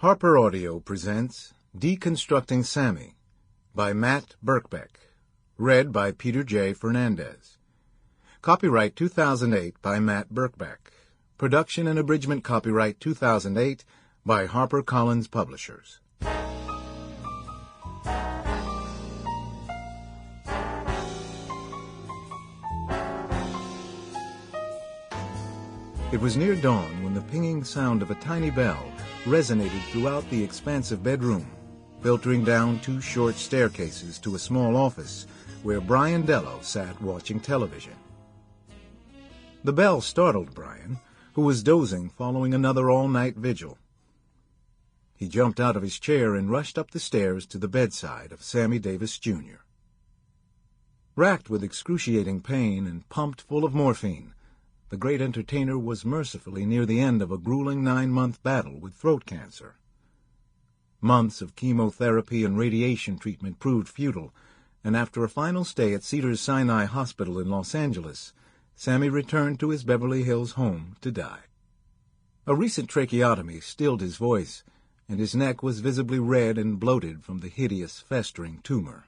Harper Audio presents Deconstructing Sammy by Matt Birkbeck, read by Peter J. Fernandez. Copyright 2008 by Matt Birkbeck. Production and abridgment copyright 2008 by HarperCollins Publishers. It was near dawn when the pinging sound of a tiny bell resonated throughout the expansive bedroom, filtering down two short staircases to a small office where Brian Dello sat watching television. The bell startled Brian, who was dozing following another all-night vigil. He jumped out of his chair and rushed up the stairs to the bedside of Sammy Davis, Jr. Racked with excruciating pain and pumped full of morphine, the great entertainer was mercifully near the end of a grueling 9-month battle with throat cancer. Months of chemotherapy and radiation treatment proved futile, and after a final stay at Cedars-Sinai Hospital in Los Angeles, Sammy returned to his Beverly Hills home to die. A recent tracheotomy stilled his voice, and his neck was visibly red and bloated from the hideous, festering tumor.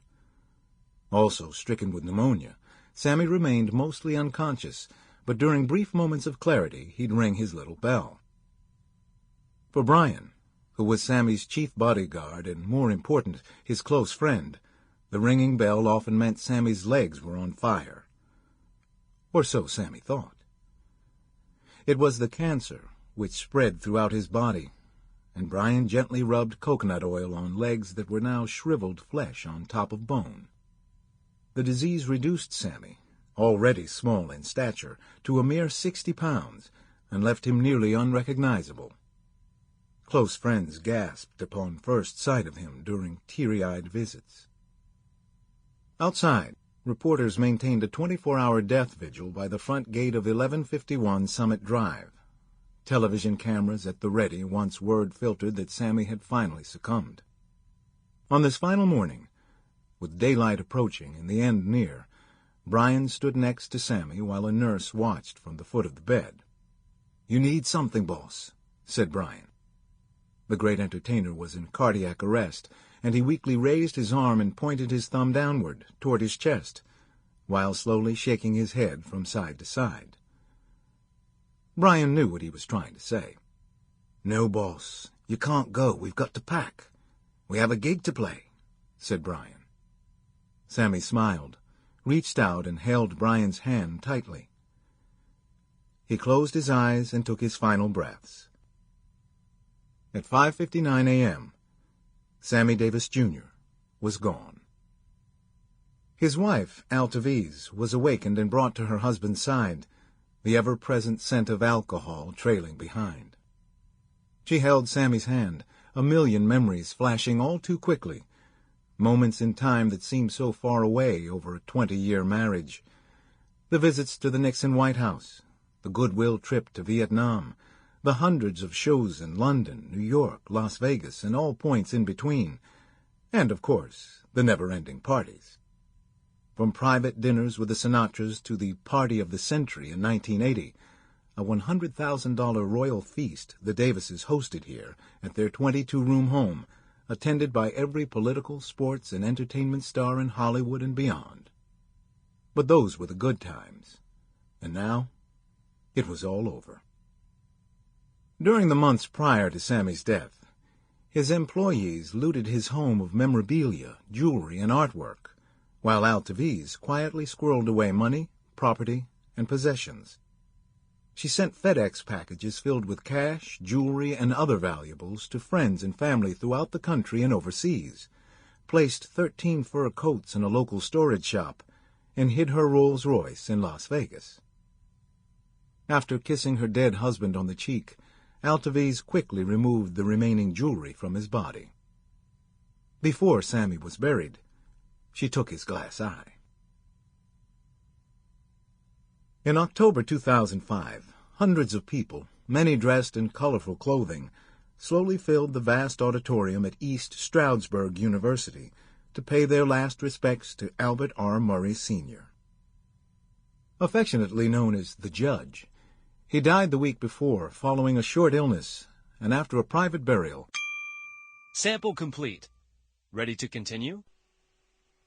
Also stricken with pneumonia, Sammy remained mostly unconscious, but during brief moments of clarity he'd ring his little bell. For Brian, who was Sammy's chief bodyguard and, more important, his close friend, the ringing bell often meant Sammy's legs were on fire. Or so Sammy thought. It was the cancer which spread throughout his body, and Brian gently rubbed coconut oil on legs that were now shriveled flesh on top of bone. The disease reduced Sammy, already small in stature, to a mere 60 pounds, and left him nearly unrecognizable. Close friends gasped upon first sight of him during teary-eyed visits. Outside, reporters maintained a 24-hour death vigil by the front gate of 1151 Summit Drive, television cameras at the ready once word filtered that Sammy had finally succumbed. On this final morning, with daylight approaching and the end near, Brian stood next to Sammy while a nurse watched from the foot of the bed. "You need something, boss," said Brian. The great entertainer was in cardiac arrest, and he weakly raised his arm and pointed his thumb downward, toward his chest, while slowly shaking his head from side to side. Brian knew what he was trying to say. "No, boss, you can't go. We've got to pack. We have a gig to play," said Brian. Sammy smiled, reached out and held Brian's hand tightly. He closed his eyes and took his final breaths. At 5:59 a.m., Sammy Davis, Jr. was gone. His wife, Altaviz, was awakened and brought to her husband's side, the ever-present scent of alcohol trailing behind. She held Sammy's hand, a million memories flashing all too quickly, moments in time that seemed so far away over a 20-year marriage. The visits to the Nixon White House, the goodwill trip to Vietnam, the hundreds of shows in London, New York, Las Vegas, and all points in between, and, of course, the never-ending parties. From private dinners with the Sinatras to the Party of the Century in 1980, a $100,000 royal feast the Davises hosted here at their 22-room home, attended by every political, sports, and entertainment star in Hollywood and beyond. But those were the good times, and now it was all over. During the months prior to Sammy's death, his employees looted his home of memorabilia, jewelry, and artwork, while Altaviz quietly squirreled away money, property, and possessions. She sent FedEx packages filled with cash, jewelry, and other valuables to friends and family throughout the country and overseas, placed 13 fur coats in a local storage shop, and hid her Rolls-Royce in Las Vegas. After kissing her dead husband on the cheek, Altaviz quickly removed the remaining jewelry from his body. Before Sammy was buried, she took his glass eye. In October 2005, hundreds of people, many dressed in colorful clothing, slowly filled the vast auditorium at East Stroudsburg University to pay their last respects to Albert R. Murray, Sr. Affectionately known as the Judge, he died the week before following a short illness, and after a private burial, Sample complete. Ready to continue?